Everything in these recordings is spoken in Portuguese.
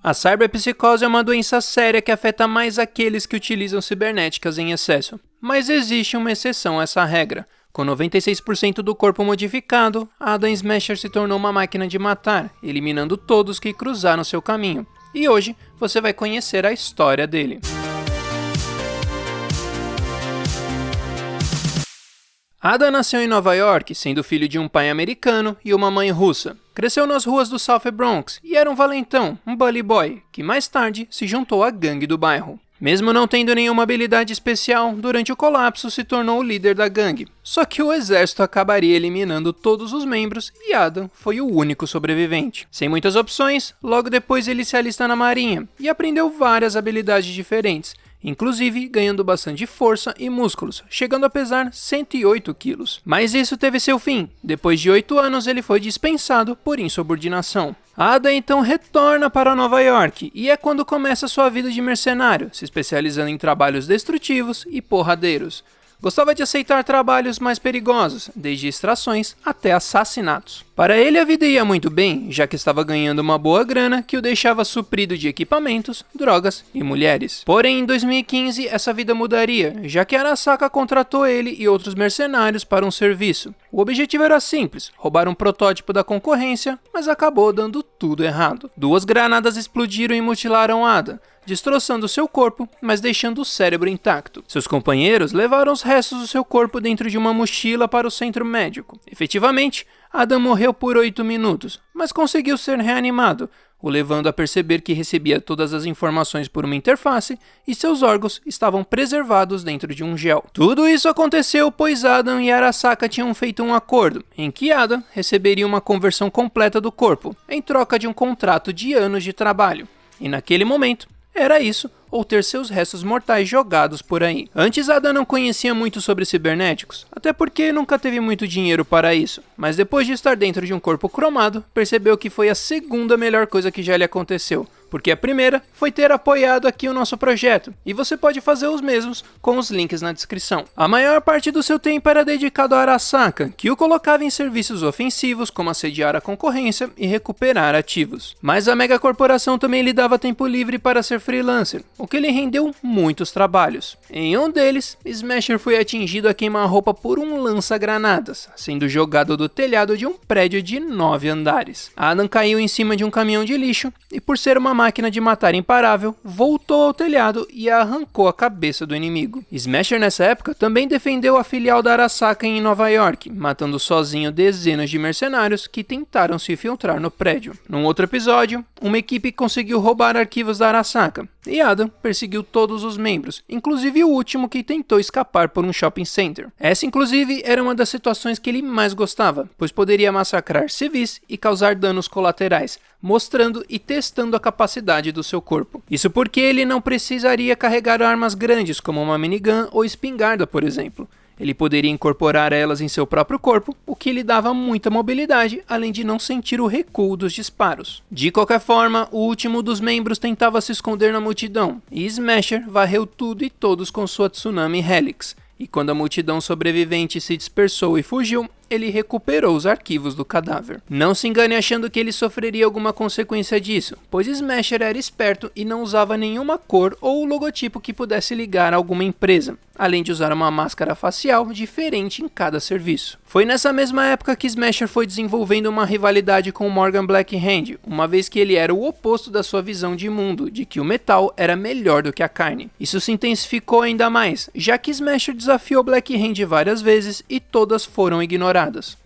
A cyberpsicose é uma doença séria que afeta mais aqueles que utilizam cibernéticas em excesso. Mas existe uma exceção a essa regra. Com 96% do corpo modificado, Adam Smasher se tornou uma máquina de matar, eliminando todos que cruzaram seu caminho. E hoje você vai conhecer a história dele. Adam nasceu em Nova York, sendo filho de um pai americano e uma mãe russa. Cresceu nas ruas do South Bronx e era um valentão, um bully boy, que mais tarde se juntou à gangue do bairro. Mesmo não tendo nenhuma habilidade especial, durante o colapso se tornou o líder da gangue. Só que o exército acabaria eliminando todos os membros e Adam foi o único sobrevivente. Sem muitas opções, logo depois ele se alista na marinha e aprendeu várias habilidades diferentes, inclusive ganhando bastante força e músculos, chegando a pesar 108 quilos. Mas isso teve seu fim. Depois de 8 anos ele foi dispensado por insubordinação. Adam então retorna para Nova York e é quando começa sua vida de mercenário, se especializando em trabalhos destrutivos e porradeiros. Gostava de aceitar trabalhos mais perigosos, desde extrações até assassinatos. Para ele a vida ia muito bem, já que estava ganhando uma boa grana que o deixava suprido de equipamentos, drogas e mulheres. Porém, em 2015 essa vida mudaria, já que Arasaka contratou ele e outros mercenários para um serviço. O objetivo era simples, roubar um protótipo da concorrência, mas acabou dando tudo errado. 2 granadas explodiram e mutilaram Adam, destroçando seu corpo, mas deixando o cérebro intacto. Seus companheiros levaram os restos do seu corpo dentro de uma mochila para o centro médico. Efetivamente, Adam morreu por 8 minutos, mas conseguiu ser reanimado, o levando a perceber que recebia todas as informações por uma interface e seus órgãos estavam preservados dentro de um gel. Tudo isso aconteceu pois Adam e Arasaka tinham feito um acordo, em que Adam receberia uma conversão completa do corpo, em troca de um contrato de anos de trabalho. E naquele momento, era isso, ou ter seus restos mortais jogados por aí. Antes Adam não conhecia muito sobre cibernéticos, até porque nunca teve muito dinheiro para isso, mas depois de estar dentro de um corpo cromado, percebeu que foi a segunda melhor coisa que já lhe aconteceu, porque a primeira foi ter apoiado aqui o nosso projeto, e você pode fazer os mesmos com os links na descrição. A maior parte do seu tempo era dedicado a Arasaka, que o colocava em serviços ofensivos como assediar a concorrência e recuperar ativos. Mas a megacorporação também lhe dava tempo livre para ser freelancer, o que lhe rendeu muitos trabalhos. Em um deles, Smasher foi atingido a queima-roupa por um lança-granadas, sendo jogado do telhado de um prédio de 9 andares. Adam caiu em cima de um caminhão de lixo e, por ser uma máquina de matar imparável, voltou ao telhado e arrancou a cabeça do inimigo. Smasher nessa época também defendeu a filial da Arasaka em Nova York, matando sozinho dezenas de mercenários que tentaram se infiltrar no prédio. Num outro episódio, uma equipe conseguiu roubar arquivos da Arasaka, e Adam perseguiu todos os membros, inclusive o último que tentou escapar por um shopping center. Essa inclusive era uma das situações que ele mais gostava, pois poderia massacrar civis e causar danos colaterais, mostrando e testando a capacidade do seu corpo. Isso porque ele não precisaria carregar armas grandes como uma minigun ou espingarda, por exemplo. Ele poderia incorporar elas em seu próprio corpo, o que lhe dava muita mobilidade, além de não sentir o recuo dos disparos. De qualquer forma, o último dos membros tentava se esconder na multidão, e Smasher varreu tudo e todos com sua Tsunami Helix. E quando a multidão sobrevivente se dispersou e fugiu, ele recuperou os arquivos do cadáver. Não se engane achando que ele sofreria alguma consequência disso, pois Smasher era esperto e não usava nenhuma cor ou logotipo que pudesse ligar a alguma empresa, além de usar uma máscara facial diferente em cada serviço. Foi nessa mesma época que Smasher foi desenvolvendo uma rivalidade com Morgan Blackhand, uma vez que ele era o oposto da sua visão de mundo, de que o metal era melhor do que a carne. Isso se intensificou ainda mais, já que Smasher desafiou Blackhand várias vezes e todas foram ignoradas.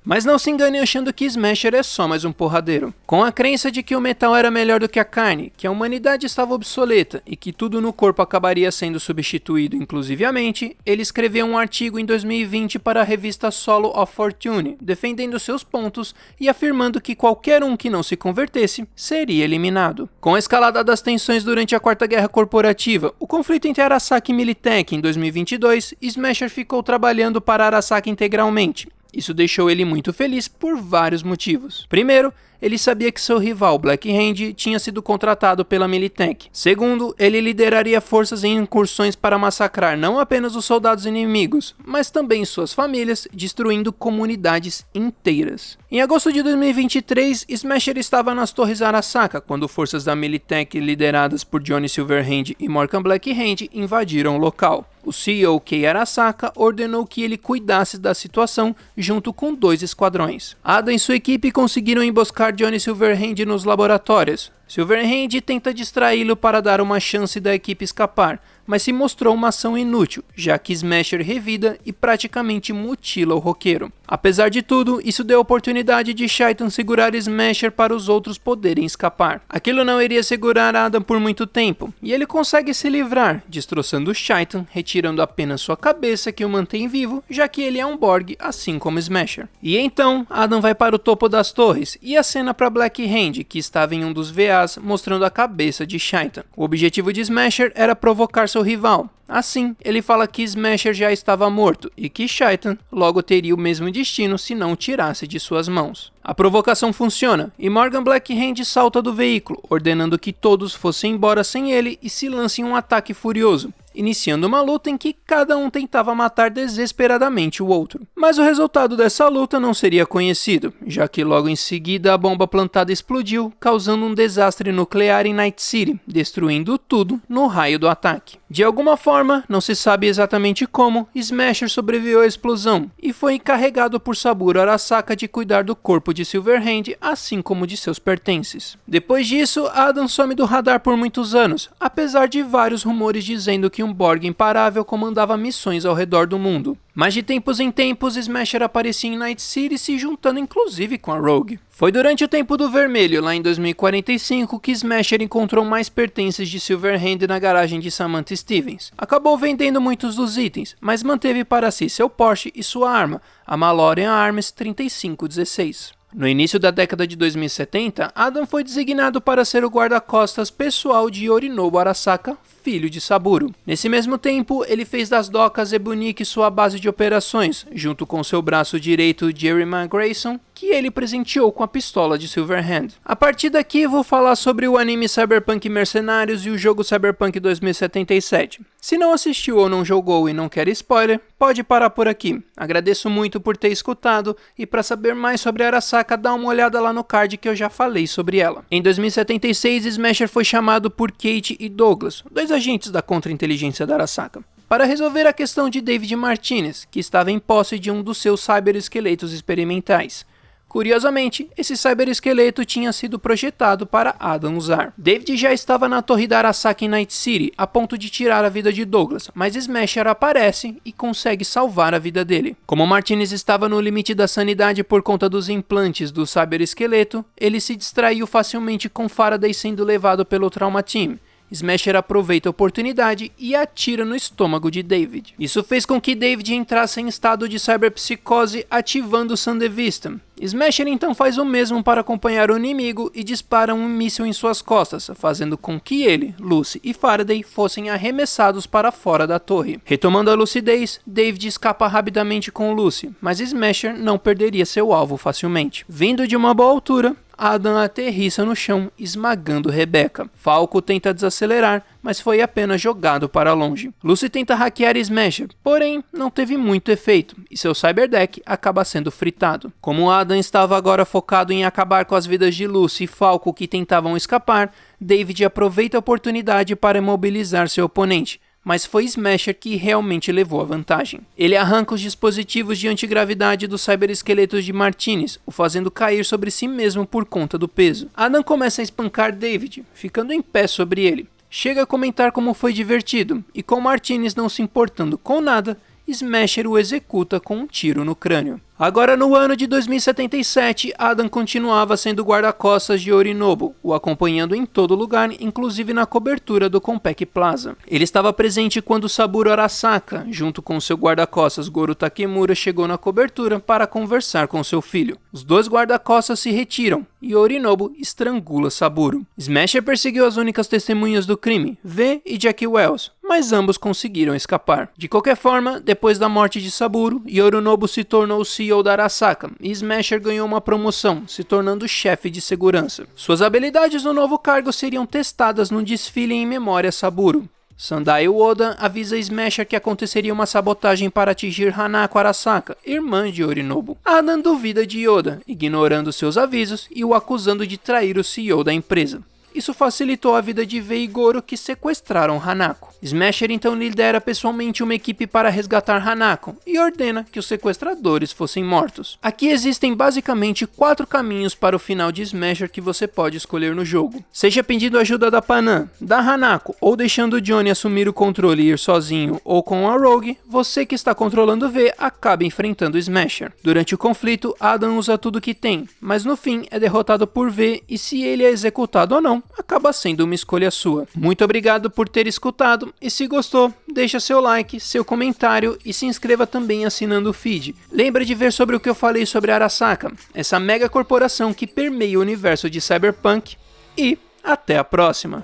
Mas não se engane achando que Smasher é só mais um porradeiro. Com a crença de que o metal era melhor do que a carne, que a humanidade estava obsoleta e que tudo no corpo acabaria sendo substituído inclusive a mente, ele escreveu um artigo em 2020 para a revista Solo of Fortune, defendendo seus pontos e afirmando que qualquer um que não se convertesse seria eliminado. Com a escalada das tensões durante a Quarta Guerra Corporativa, o conflito entre Arasaka e Militech em 2022, Smasher ficou trabalhando para Arasaka integralmente. Isso deixou ele muito feliz por vários motivos. Primeiro, ele sabia que seu rival Black Hand tinha sido contratado pela Militech. Segundo, ele lideraria forças em incursões para massacrar não apenas os soldados inimigos, mas também suas famílias, destruindo comunidades inteiras. Em agosto de 2023, Smasher estava nas Torres Arasaka quando forças da Militech lideradas por Johnny Silverhand e Morgan Black Hand invadiram o local. O CEO Kei Arasaka ordenou que ele cuidasse da situação junto com 2 esquadrões. Adam e sua equipe conseguiram emboscar Johnny Silverhand nos laboratórios. Silverhand tenta distraí-lo para dar uma chance da equipe escapar, mas se mostrou uma ação inútil, já que Smasher revida e praticamente mutila o roqueiro. Apesar de tudo, isso deu a oportunidade de Shaitan segurar Smasher para os outros poderem escapar. Aquilo não iria segurar Adam por muito tempo, e ele consegue se livrar, destroçando Shaitan, retirando apenas sua cabeça que o mantém vivo, já que ele é um Borg, assim como Smasher. E então, Adam vai para o topo das torres, e acena para Black Hand, que estava em um dos VAs, mostrando a cabeça de Shaitan. O objetivo de Smasher era provocar seu rival. Assim, ele fala que Smasher já estava morto e que Shaitan logo teria o mesmo destino se não o tirasse de suas mãos. A provocação funciona e Morgan Black Hand salta do veículo, ordenando que todos fossem embora sem ele e se lancem um ataque furioso, iniciando uma luta em que cada um tentava matar desesperadamente o outro. Mas o resultado dessa luta não seria conhecido, já que logo em seguida a bomba plantada explodiu, causando um desastre nuclear em Night City, destruindo tudo no raio do ataque. De alguma forma, não se sabe exatamente como, Smasher sobreviveu à explosão e foi encarregado por Saburo Arasaka de cuidar do corpo de Silverhand, assim como de seus pertences. Depois disso, Adam some do radar por muitos anos, apesar de vários rumores dizendo que um Borg imparável comandava missões ao redor do mundo. Mas de tempos em tempos, Smasher aparecia em Night City, se juntando inclusive com a Rogue. Foi durante o tempo do vermelho, lá em 2045, que Smasher encontrou mais pertences de Silverhand na garagem de Samantha Stevens. Acabou vendendo muitos dos itens, mas manteve para si seu Porsche e sua arma, a Malorian Arms 3516. No início da década de 2070, Adam foi designado para ser o guarda-costas pessoal de Yorinobu Arasaka, filho de Saburo. Nesse mesmo tempo, ele fez das docas Ebunik sua base de operações, junto com seu braço direito Jeremiah Grayson, que ele presenteou com a pistola de Silverhand. A partir daqui, vou falar sobre o anime Cyberpunk Mercenários e o jogo Cyberpunk 2077. Se não assistiu ou não jogou e não quer spoiler, pode parar por aqui. Agradeço muito por ter escutado e para saber mais sobre Arasaka, dá uma olhada lá no card que eu já falei sobre ela. Em 2076, Smasher foi chamado por Kate e Douglas, 2 agentes da contra-inteligência da Arasaka, para resolver a questão de David Martinez, que estava em posse de um dos seus cyberesqueletos experimentais. Curiosamente, esse cyberesqueleto tinha sido projetado para Adam usar. David já estava na torre da Arasaka em Night City, a ponto de tirar a vida de Douglas, mas Smasher aparece e consegue salvar a vida dele. Como Martinez estava no limite da sanidade por conta dos implantes do cyberesqueleto, ele se distraiu facilmente com Faraday sendo levado pelo Trauma Team. Smasher aproveita a oportunidade e atira no estômago de David. Isso fez com que David entrasse em estado de cyberpsicose, ativando o Sandevista. Smasher então faz o mesmo para acompanhar o inimigo e dispara um míssil em suas costas, fazendo com que ele, Lucy e Faraday fossem arremessados para fora da torre. Retomando a lucidez, David escapa rapidamente com Lucy, mas Smasher não perderia seu alvo facilmente. Vindo de uma boa altura, Adam aterrissa no chão, esmagando Rebecca. Falco tenta desacelerar, mas foi apenas jogado para longe. Lucy tenta hackear Smasher, porém não teve muito efeito, e seu Cyberdeck acaba sendo fritado. Como Adam estava agora focado em acabar com as vidas de Lucy e Falco que tentavam escapar, David aproveita a oportunidade para imobilizar seu oponente, mas foi Smasher que realmente levou a vantagem. Ele arranca os dispositivos de antigravidade dos cyberesqueletos de Martinez, o fazendo cair sobre si mesmo por conta do peso. Adam começa a espancar David, ficando em pé sobre ele. Chega a comentar como foi divertido, e com Martinez não se importando com nada, Smasher o executa com um tiro no crânio. Agora no ano de 2077, Adam continuava sendo guarda-costas de Yorinobu, o acompanhando em todo lugar, inclusive na cobertura do Compaq Plaza. Ele estava presente quando Saburo Arasaka, junto com seu guarda-costas Goro Takemura, chegou na cobertura para conversar com seu filho. Os 2 guarda-costas se retiram e Yorinobu estrangula Saburo. Smasher perseguiu as únicas testemunhas do crime, V e Jackie Wells, mas ambos conseguiram escapar. De qualquer forma, depois da morte de Saburo, Yorinobu se tornou o CEO da Arasaka e Smasher ganhou uma promoção, se tornando chefe de segurança. Suas habilidades no novo cargo seriam testadas no desfile em memória a Saburo. Sandai Oda avisa Smasher que aconteceria uma sabotagem para atingir Hanako Arasaka, irmã de Yorinobu. Adam duvida de Oda, ignorando seus avisos e o acusando de trair o CEO da empresa. Isso facilitou a vida de Vei e Goro, que sequestraram Hanako. Smasher então lidera pessoalmente uma equipe para resgatar Hanako e ordena que os sequestradores fossem mortos. Aqui existem basicamente 4 caminhos para o final de Smasher que você pode escolher no jogo. Seja pedindo ajuda da Panam, da Hanako ou deixando o Johnny assumir o controle e ir sozinho ou com a Rogue, você que está controlando V acaba enfrentando Smasher. Durante o conflito, Adam usa tudo que tem, mas no fim é derrotado por V e se ele é executado ou não, acaba sendo uma escolha sua. Muito obrigado por ter escutado e se gostou, deixa seu like, seu comentário e se inscreva também assinando o feed. Lembra de ver sobre o que eu falei sobre a Arasaka, essa mega corporação que permeia o universo de Cyberpunk e até a próxima!